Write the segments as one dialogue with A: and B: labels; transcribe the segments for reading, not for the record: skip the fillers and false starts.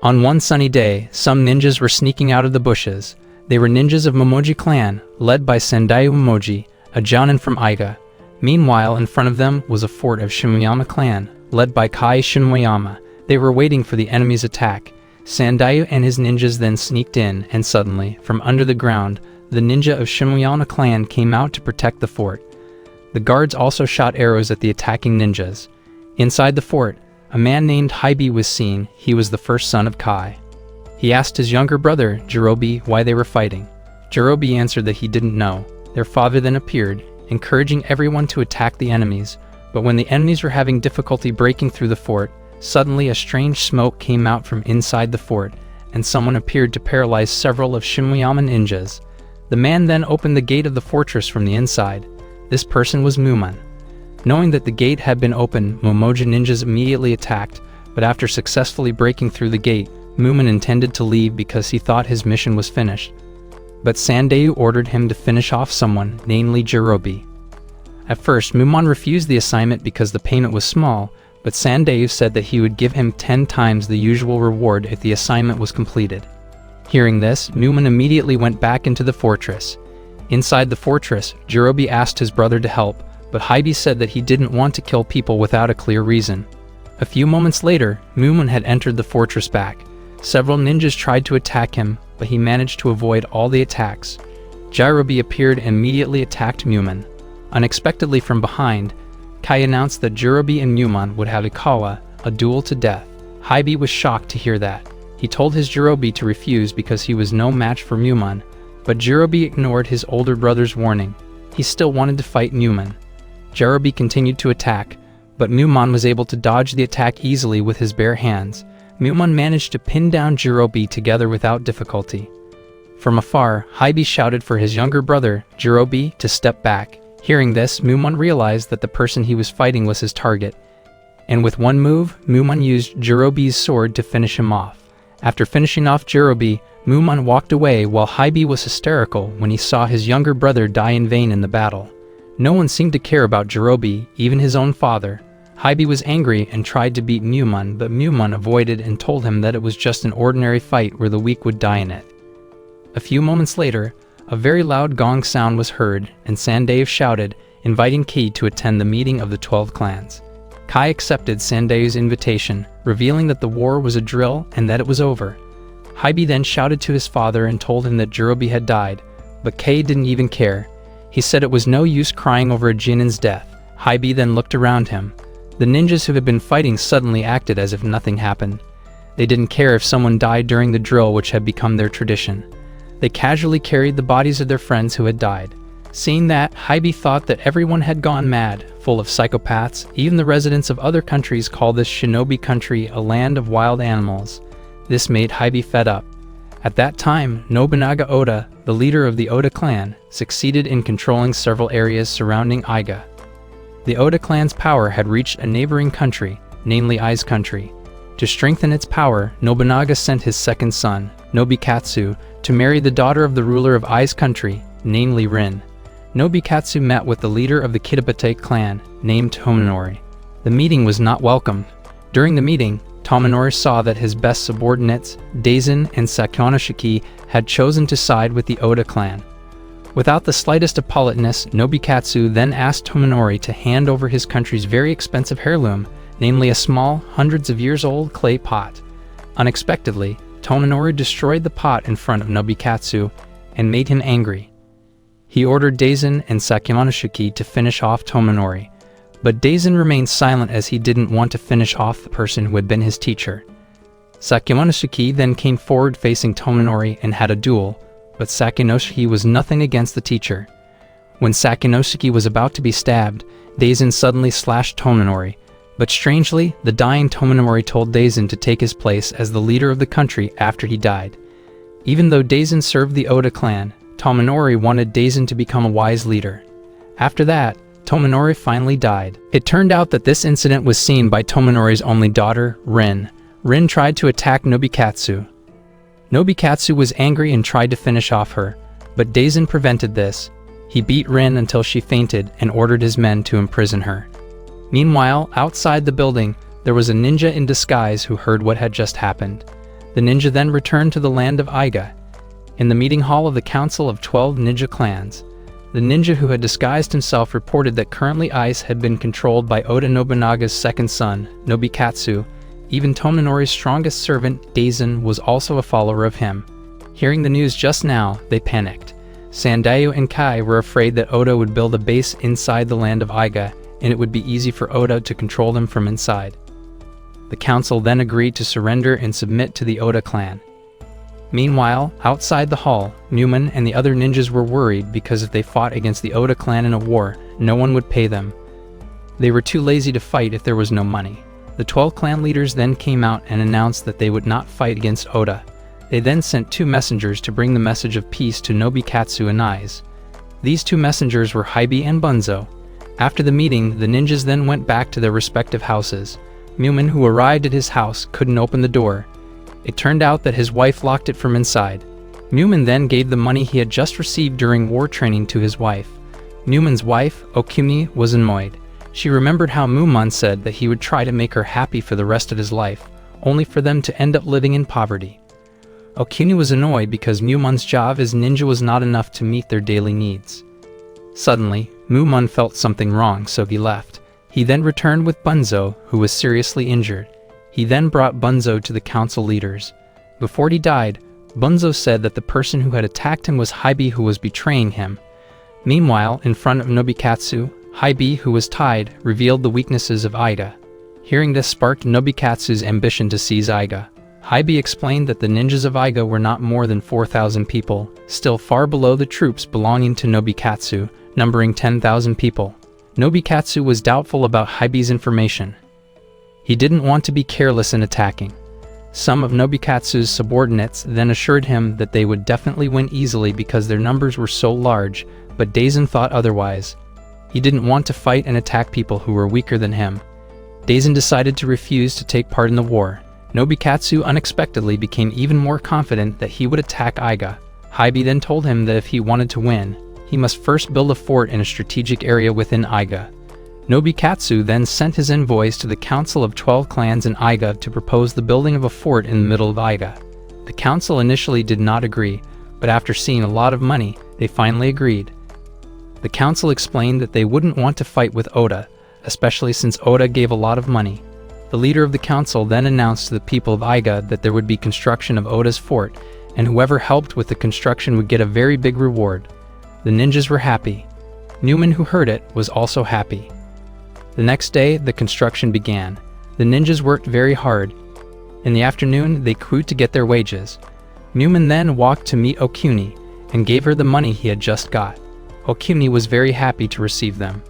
A: On one sunny day, some ninjas were sneaking out of the bushes. They were ninjas of Momoji clan, led by Sendai Momoji, a Jonin from Iga. Meanwhile, in front of them was a fort of Shimoyama clan, led by Kai Shimoyama. They were waiting for the enemy's attack. Sendai and his ninjas then sneaked in, and suddenly, from under the ground, the ninja of Shimoyama clan came out to protect the fort. The guards also shot arrows at the attacking ninjas. Inside the fort, a man named Hybe was seen. He was the first son of Kai. He asked his younger brother, Jirobe, why they were fighting. Jirobe answered that he didn't know. Their father then appeared, encouraging everyone to attack the enemies. But when the enemies were having difficulty breaking through the fort, suddenly a strange smoke came out from inside the fort, and someone appeared to paralyze several of Shimoyama ninjas. The man then opened the gate of the fortress from the inside. This person was Muman. Knowing that the gate had been opened, Momoji ninjas immediately attacked, but after successfully breaking through the gate, Muman intended to leave because he thought his mission was finished. But Sandeu ordered him to finish off someone, namely Jirobe. At first, Muman refused the assignment because the payment was small, but Sandeu said that he would give him 10 times the usual reward if the assignment was completed. Hearing this, Muman immediately went back into the fortress. Inside the fortress, Jirobe asked his brother to help, but Hybe said that he didn't want to kill people without a clear reason. A few moments later, Muman had entered the fortress back. Several ninjas tried to attack him, but he managed to avoid all the attacks. Jirobe appeared and immediately attacked Muman. Unexpectedly from behind, Kai announced that Jirobe and Muman would have a duel to death. Hybe was shocked to hear that. He told his Jirobe to refuse because he was no match for Muman, but Jirobe ignored his older brother's warning. He still wanted to fight Muman. Jirobe continued to attack, but Muman was able to dodge the attack easily with his bare hands. Muman managed to pin down Jirobe together without difficulty. From afar, Hybe shouted for his younger brother, Jirobe, to step back. Hearing this, Muman realized that the person he was fighting was his target, and with one move, Muman used Jirobe's sword to finish him off. After finishing off Jirobe, Muman walked away while Hybe was hysterical when he saw his younger brother die in vain in the battle. No one seemed to care about Jirobe, even his own father. Hybe was angry and tried to beat Muman, but Muman avoided and told him that it was just an ordinary fight where the weak would die in it. A few moments later, a very loud gong sound was heard, and Sandeu shouted, inviting Ki to attend the meeting of the 12 clans. Kai accepted Sandeu's invitation, revealing that the war was a drill and that it was over. Hybe then shouted to his father and told him that Jirobe had died, but Kei didn't even care. He said it was no use crying over a Jinin's death. Hybe then looked around him. The ninjas who had been fighting suddenly acted as if nothing happened. They didn't care if someone died during the drill, which had become their tradition. They casually carried the bodies of their friends who had died. Seeing that, Hybe thought that everyone had gone mad, full of psychopaths. Even the residents of other countries call this shinobi country a land of wild animals. This made Hybe fed up. At that time, Nobunaga Oda, the leader of the Oda clan, succeeded in controlling several areas surrounding Iga. The Oda clan's power had reached a neighboring country, namely Ai's country. To strengthen its power, Nobunaga sent his second son, Nobikatsu, to marry the daughter of the ruler of Ai's country, namely Rin. Nobikatsu met with the leader of the Kitabate clan, named Tomonori. The meeting was not welcomed. During the meeting, Tomonori saw that his best subordinates, Daisen and Sakyonoshiki, had chosen to side with the Oda clan. Without the slightest of politeness, Nobikatsu then asked Tomonori to hand over his country's very expensive heirloom, namely a small, hundreds of years old clay pot. Unexpectedly, Tomonori destroyed the pot in front of Nobikatsu and made him angry. He ordered Daisen and Sakyonoshiki to finish off Tomonori, but Daisen remained silent as he didn't want to finish off the person who had been his teacher. Sakyonoshiki then came forward facing Tomonori and had a duel, but Sakyonoshiki was nothing against the teacher. When Sakyonoshiki was about to be stabbed, Daisen suddenly slashed Tomonori, but strangely, the dying Tomonori told Daisen to take his place as the leader of the country after he died. Even though Daisen served the Oda clan, Tomonori wanted Daisen to become a wise leader. After that, Tomonori finally died. It turned out that this incident was seen by Tomonori's only daughter, Rin. Rin tried to attack Nobikatsu. Nobikatsu was angry and tried to finish off her, but Daisen prevented this. He beat Rin until she fainted and ordered his men to imprison her. Meanwhile, outside the building, there was a ninja in disguise who heard what had just happened. The ninja then returned to the land of Iga. In the meeting hall of the Council of 12 Ninja Clans, the ninja who had disguised himself reported that currently Ice had been controlled by Oda Nobunaga's second son, Nobikatsu. Even Tominori's strongest servant, Daisen, was also a follower of him. Hearing the news just now, they panicked. Sandayu and Kai were afraid that Oda would build a base inside the land of Iga, and it would be easy for Oda to control them from inside. The council then agreed to surrender and submit to the Oda clan. Meanwhile, outside the hall, Newman and the other ninjas were worried because if they fought against the Oda clan in a war, no one would pay them. They were too lazy to fight if there was no money. The 12 clan leaders then came out and announced that they would not fight against Oda. They then sent 2 messengers to bring the message of peace to Nobikatsu and Aiz. These 2 messengers were Hybe and Bunzo. After the meeting, the ninjas then went back to their respective houses. Newman, who arrived at his house, couldn't open the door. It turned out that his wife locked it from inside. Newman then gave the money he had just received during war training to his wife. Newman's wife, Okumi, was annoyed. She remembered how Muman said that he would try to make her happy for the rest of his life, only for them to end up living in poverty. Okumi was annoyed because Muman's job as ninja was not enough to meet their daily needs. Suddenly, Muman felt something wrong, so he left. He then returned with Bunzo, who was seriously injured. He then brought Bunzo to the council leaders. Before he died, Bunzo said that the person who had attacked him was Hybe, who was betraying him. Meanwhile, in front of Nobikatsu, Hybe, who was tied, revealed the weaknesses of Iga. Hearing this sparked Nobikatsu's ambition to seize Iga. Hybe explained that the ninjas of Iga were not more than 4,000 people, still far below the troops belonging to Nobikatsu, numbering 10,000 people. Nobikatsu was doubtful about Hybe's information. He didn't want to be careless in attacking. Some of Nobikatsu's subordinates then assured him that they would definitely win easily because their numbers were so large, but Daisen thought otherwise. He didn't want to fight and attack people who were weaker than him. Daisen decided to refuse to take part in the war. Nobikatsu unexpectedly became even more confident that he would attack Iga. Hybe then told him that if he wanted to win, he must first build a fort in a strategic area within Iga. Nobikatsu then sent his envoys to the Council of 12 Clans in Iga to propose the building of a fort in the middle of Iga. The council initially did not agree, but after seeing a lot of money, they finally agreed. The council explained that they wouldn't want to fight with Oda, especially since Oda gave a lot of money. The leader of the council then announced to the people of Iga that there would be construction of Oda's fort, and whoever helped with the construction would get a very big reward. The ninjas were happy. Newman, who heard it, was also happy. The next day, the construction began. The ninjas worked very hard. In the afternoon, they queued to get their wages. Newman then walked to meet Okuni and gave her the money he had just got. Okuni was very happy to receive them.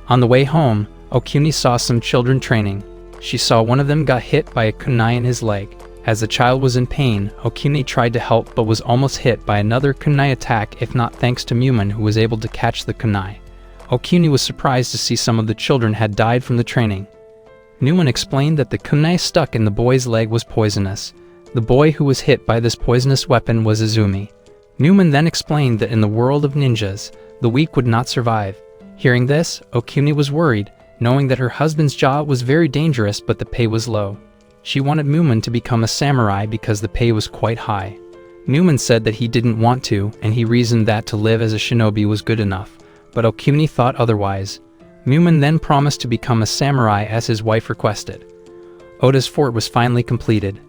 A: On the way home, Okuni saw some children training. She saw one of them got hit by a kunai in his leg. As the child was in pain, Okuni tried to help but was almost hit by another kunai attack, if not thanks to Muman, who was able to catch the kunai. Okuni was surprised to see some of the children had died from the training. Newman explained that the kunai stuck in the boy's leg was poisonous. The boy who was hit by this poisonous weapon was Izumi. Newman then explained that in the world of ninjas, the weak would not survive. Hearing this, Okuni was worried, knowing that her husband's job was very dangerous but the pay was low. She wanted Muman to become a samurai because the pay was quite high. Newman said that he didn't want to, and he reasoned that to live as a shinobi was good enough, but Okuni thought otherwise. Muman then promised to become a samurai as his wife requested. Oda's fort was finally completed.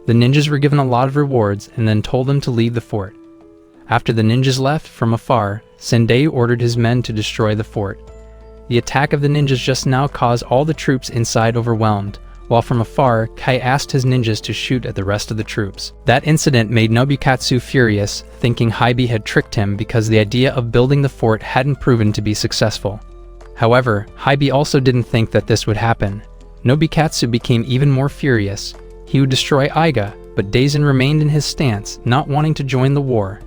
A: The ninjas were given a lot of rewards and then told them to leave the fort. After the ninjas left from afar, Sendai ordered his men to destroy the fort. The attack of the ninjas just now caused all the troops inside overwhelmed, while from afar, Kai asked his ninjas to shoot at the rest of the troops. That incident made Nobikatsu furious, thinking Hybe had tricked him because the idea of building the fort hadn't proven to be successful. However, Hybe also didn't think that this would happen. Nobikatsu became even more furious. He would destroy Iga, but Daisen remained in his stance, not wanting to join the war.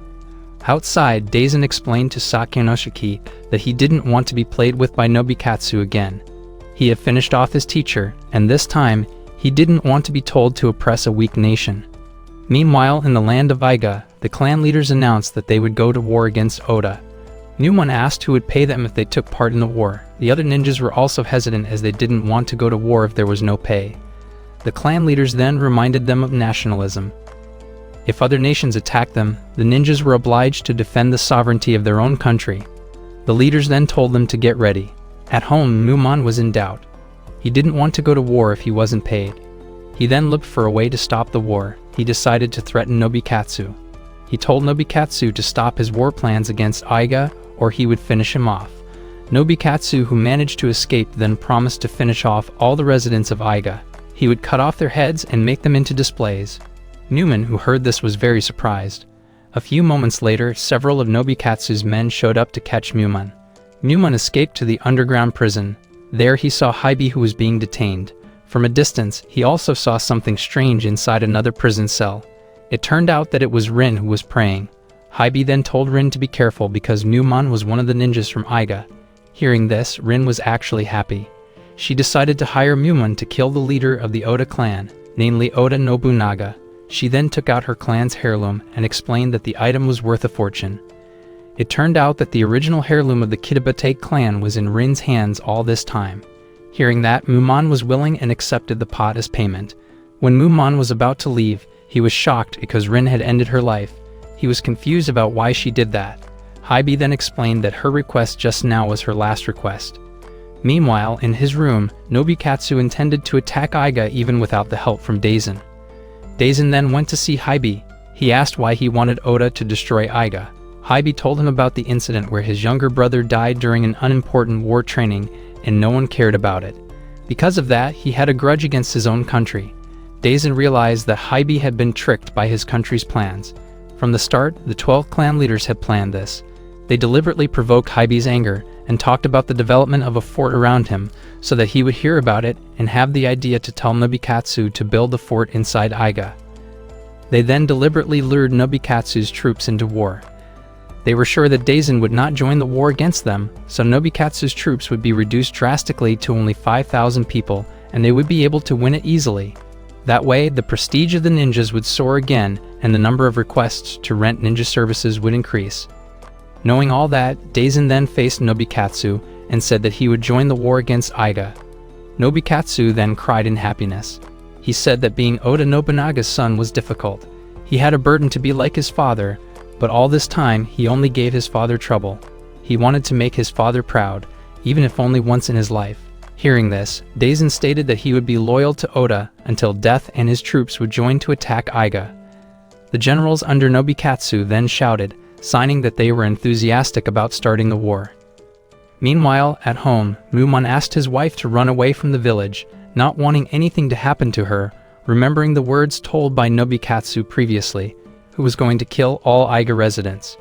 A: Outside, Daisen explained to Sakenosuke that he didn't want to be played with by Nobikatsu again. He had finished off his teacher, and this time, he didn't want to be told to oppress a weak nation. Meanwhile, in the land of Iga, the clan leaders announced that they would go to war against Oda. Newman asked who would pay them if they took part in the war. The other ninjas were also hesitant as they didn't want to go to war if there was no pay. The clan leaders then reminded them of nationalism. If other nations attacked them, the ninjas were obliged to defend the sovereignty of their own country. The leaders then told them to get ready. At home, Mumon was in doubt. He didn't want to go to war if he wasn't paid. He then looked for a way to stop the war. He decided to threaten Nobikatsu. He told Nobikatsu to stop his war plans against Aiga or he would finish him off. Nobikatsu, who managed to escape, then promised to finish off all the residents of Aiga. He would cut off their heads and make them into displays. Newman, who heard this, was very surprised. A few moments later, several of Nobikatsu's men showed up to catch Mumon. Mumon escaped to the underground prison. There he saw Haibi, who was being detained. From a distance, he also saw something strange inside another prison cell. It turned out that it was Rin who was praying. Haibi then told Rin to be careful because Mumon was one of the ninjas from Aiga. Hearing this, Rin was actually happy. She decided to hire Mumon to kill the leader of the Oda clan, namely Oda Nobunaga. She then took out her clan's heirloom and explained that the item was worth a fortune. It turned out that the original heirloom of the Kitabate clan was in Rin's hands all this time. Hearing that, Mumon was willing and accepted the pot as payment. When Mumon was about to leave, he was shocked because Rin had ended her life. He was confused about why she did that. Haibi then explained that her request just now was her last request. Meanwhile, in his room, Nobikatsu intended to attack Aiga even without the help from Daisen. Daisen then went to see Haibi. He asked why he wanted Oda to destroy Aiga. Haibi told him about the incident where his younger brother died during an unimportant war training and no one cared about it. Because of that, he had a grudge against his own country. Daisen realized that Haibi had been tricked by his country's plans. From the start, the 12 clan leaders had planned this. They deliberately provoked Haibi's anger and talked about the development of a fort around him so that he would hear about it and have the idea to tell Nobikatsu to build the fort inside Aiga. They then deliberately lured Nobikatsu's troops into war. They were sure that Daisen would not join the war against them, so Nobikatsu's troops would be reduced drastically to only 5,000 people, and they would be able to win it easily. That way, the prestige of the ninjas would soar again, and the number of requests to rent ninja services would increase. Knowing all that, Daisen then faced Nobikatsu and said that he would join the war against Aiga. Nobikatsu then cried in happiness. He said that being Oda Nobunaga's son was difficult. He had a burden to be like his father, but all this time he only gave his father trouble. He wanted to make his father proud, even if only once in his life. Hearing this, Daisen stated that he would be loyal to Oda until death and his troops would join to attack Aiga. The generals under Nobikatsu then shouted, signing that they were enthusiastic about starting the war. Meanwhile, at home, Mumon asked his wife to run away from the village, not wanting anything to happen to her, remembering the words told by Nobikatsu previously, who was going to kill all Aiga residents.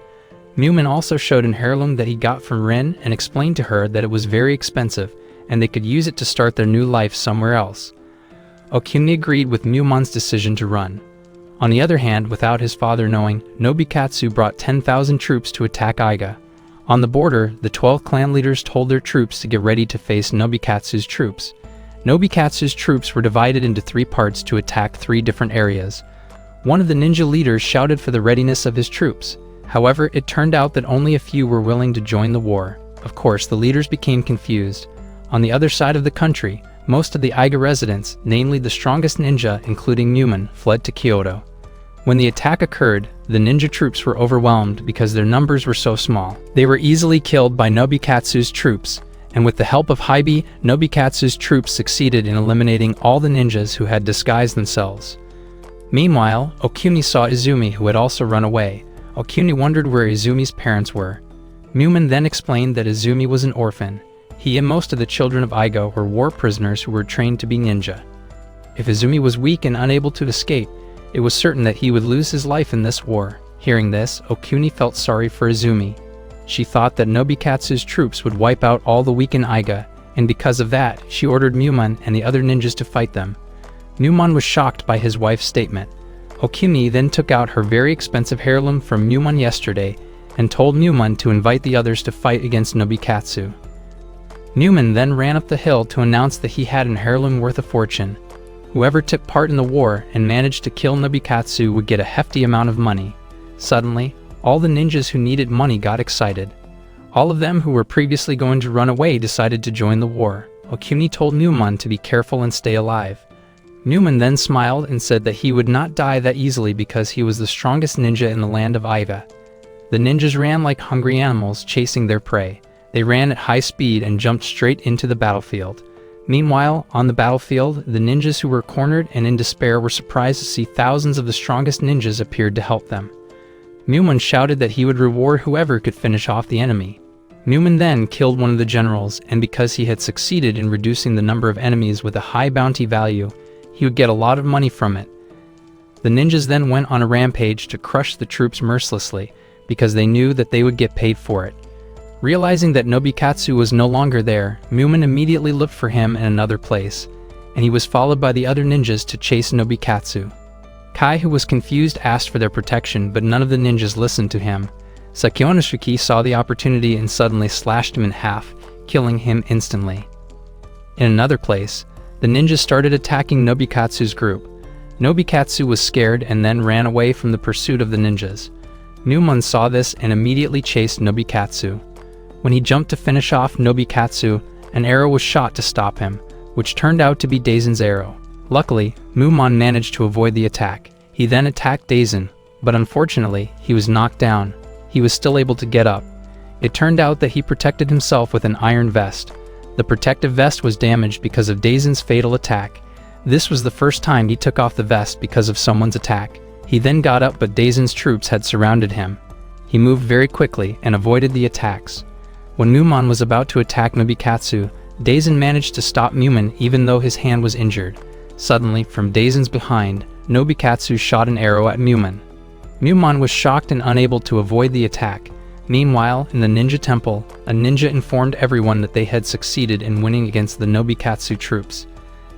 A: Mumon also showed an heirloom that he got from Rin and explained to her that it was very expensive and they could use it to start their new life somewhere else. Okuni agreed with Mumon's decision to run. On the other hand, without his father knowing, Nobikatsu brought 10,000 troops to attack Aiga. On the border, the 12 clan leaders told their troops to get ready to face Nobikatsu's troops. Nobikatsu's troops were divided into 3 parts to attack 3 different areas. One of the ninja leaders shouted for the readiness of his troops. However, it turned out that only a few were willing to join the war. Of course, the leaders became confused. On the other side of the country, most of the Aiga residents, namely the strongest ninja, including Mumon, fled to Kyoto. When the attack occurred, the ninja troops were overwhelmed because their numbers were so small. They were easily killed by Nobikatsu's troops, and with the help of Haibi, Nobikatsu's troops succeeded in eliminating all the ninjas who had disguised themselves. Meanwhile, Okuni saw Izumi, who had also run away. Okuni wondered where Izumi's parents were. Mumon then explained that Izumi was an orphan. He and most of the children of Aiga were war prisoners who were trained to be ninja. If Izumi was weak and unable to escape, it was certain that he would lose his life in this war. Hearing this, Okuni felt sorry for Izumi. She thought that Nobikatsu's troops would wipe out all the weak in Aiga, and because of that, she ordered Mumon and the other ninjas to fight them. Mumon was shocked by his wife's statement. Okuni then took out her very expensive heirloom from Mumon yesterday and told Mumon to invite the others to fight against Nobikatsu. Mumon then ran up the hill to announce that he had an heirloom worth a fortune. Whoever took part in the war and managed to kill Nobikatsu would get a hefty amount of money. Suddenly, all the ninjas who needed money got excited. All of them who were previously going to run away decided to join the war. Okuni told Mumon to be careful and stay alive. Muman then smiled and said that he would not die that easily because he was the strongest ninja in the land of Iga. The ninjas ran like hungry animals chasing their prey. They ran at high speed and jumped straight into the battlefield. Meanwhile, on the battlefield, the ninjas who were cornered and in despair were surprised to see thousands of the strongest ninjas appeared to help them. Muman shouted that he would reward whoever could finish off the enemy. Muman then killed one of the generals, and because he had succeeded in reducing the number of enemies with a high bounty value, he would get a lot of money from it. The ninjas then went on a rampage to crush the troops mercilessly, because they knew that they would get paid for it. Realizing that Nobikatsu was no longer there, Muman immediately looked for him in another place, and he was followed by the other ninjas to chase Nobikatsu. Kai, who was confused, asked for their protection, but none of the ninjas listened to him. Sakyonosuke saw the opportunity and suddenly slashed him in half, killing him instantly. In another place, the ninjas started attacking Nobikatsu's group. Nobikatsu was scared and then ran away from the pursuit of the ninjas. Muman saw this and immediately chased Nobikatsu. When he jumped to finish off Nobikatsu, an arrow was shot to stop him, which turned out to be Daizen's arrow. Luckily, Muman managed to avoid the attack. He then attacked Daizen, but unfortunately, he was knocked down. He was still able to get up. It turned out that he protected himself with an iron vest. The protective vest was damaged because of Daizen's fatal attack. This was the first time he took off the vest because of someone's attack. He then got up, but Daizen's troops had surrounded him. He moved very quickly and avoided the attacks. When Muman was about to attack Nobikatsu, Daizen managed to stop Muman even though his hand was injured. Suddenly, from Daizen's behind, Nobikatsu shot an arrow at Muman. Muman was shocked and unable to avoid the attack. Meanwhile, in the ninja temple, a ninja informed everyone that they had succeeded in winning against the Nobikatsu troops.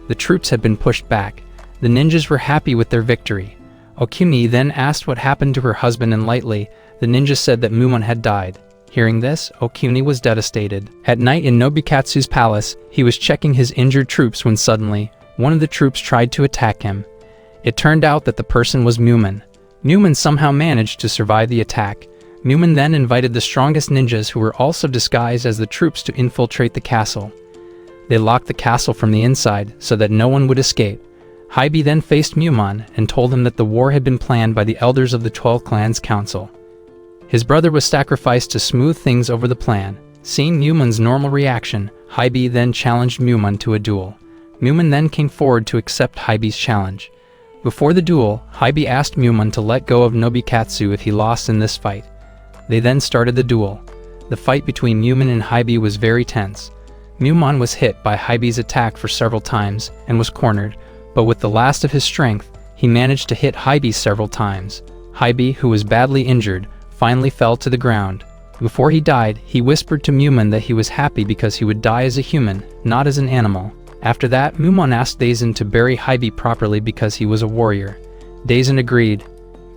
A: The troops had been pushed back. The ninjas were happy with their victory. Okumi then asked what happened to her husband, and lightly, the ninja said that Muman had died. Hearing this, Okumi was devastated. At night in Nobikatsu's palace, he was checking his injured troops when suddenly, one of the troops tried to attack him. It turned out that the person was Muman. Muman somehow managed to survive the attack. Muman then invited the strongest ninjas, who were also disguised as the troops, to infiltrate the castle. They locked the castle from the inside so that no one would escape. Haibi then faced Muman and told him that the war had been planned by the elders of the 12 Clans Council. His brother was sacrificed to smooth things over the plan. Seeing Muman's normal reaction, Haibi then challenged Muman to a duel. Muman then came forward to accept Haibi's challenge. Before the duel, Haibi asked Muman to let go of Nobikatsu if he lost in this fight. They then started the duel. The fight between Muman and Haibi was very tense. Muman was hit by Haibi's attack for several times and was cornered, but with the last of his strength, he managed to hit Haibi several times. Haibi, who was badly injured, finally fell to the ground. Before he died, he whispered to Muman that he was happy because he would die as a human, not as an animal. After that, Muman asked Daizen to bury Haibi properly because he was a warrior. Daizen agreed.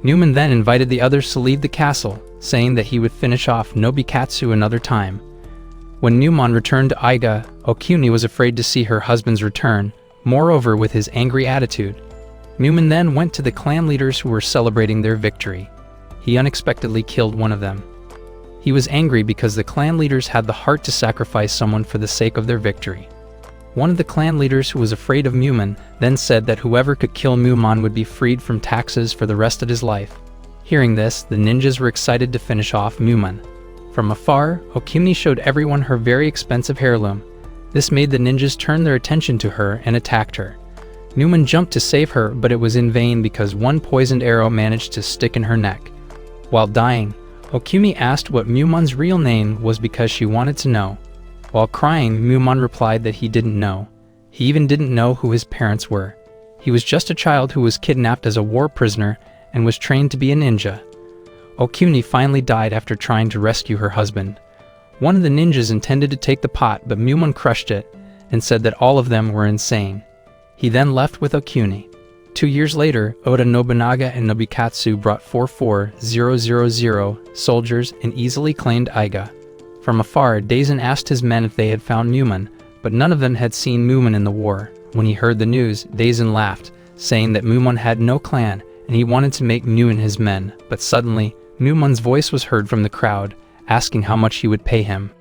A: Muman then invited the others to leave the castle, saying that he would finish off Nobikatsu another time. When Muman returned to Iga, Okuni was afraid to see her husband's return, moreover with his angry attitude. Muman then went to the clan leaders who were celebrating their victory. He unexpectedly killed one of them. He was angry because the clan leaders had the heart to sacrifice someone for the sake of their victory. One of the clan leaders, who was afraid of Muman, then said that whoever could kill Muman would be freed from taxes for the rest of his life. Hearing this, the ninjas were excited to finish off Muman. From afar, Okumi showed everyone her very expensive heirloom. This made the ninjas turn their attention to her and attacked her. Muman jumped to save her, but it was in vain because one poisoned arrow managed to stick in her neck. While dying, Okumi asked what Muman's real name was because she wanted to know. While crying, Muman replied that he didn't know. He even didn't know who his parents were. He was just a child who was kidnapped as a war prisoner and was trained to be a ninja. Okumi finally died after trying to rescue her husband. One of the ninjas intended to take the pot, but Muman crushed it and said that all of them were insane. He then left with Okuni. 2 years later, Oda Nobunaga and Nobikatsu brought 44000 soldiers and easily claimed Iga. From afar, Daizen asked his men if they had found Muman, but none of them had seen Muman in the war. When he heard the news, Daizen laughed, saying that Muman had no clan and he wanted to make Muman his men, but suddenly, Muman's voice was heard from the crowd, asking how much he would pay him.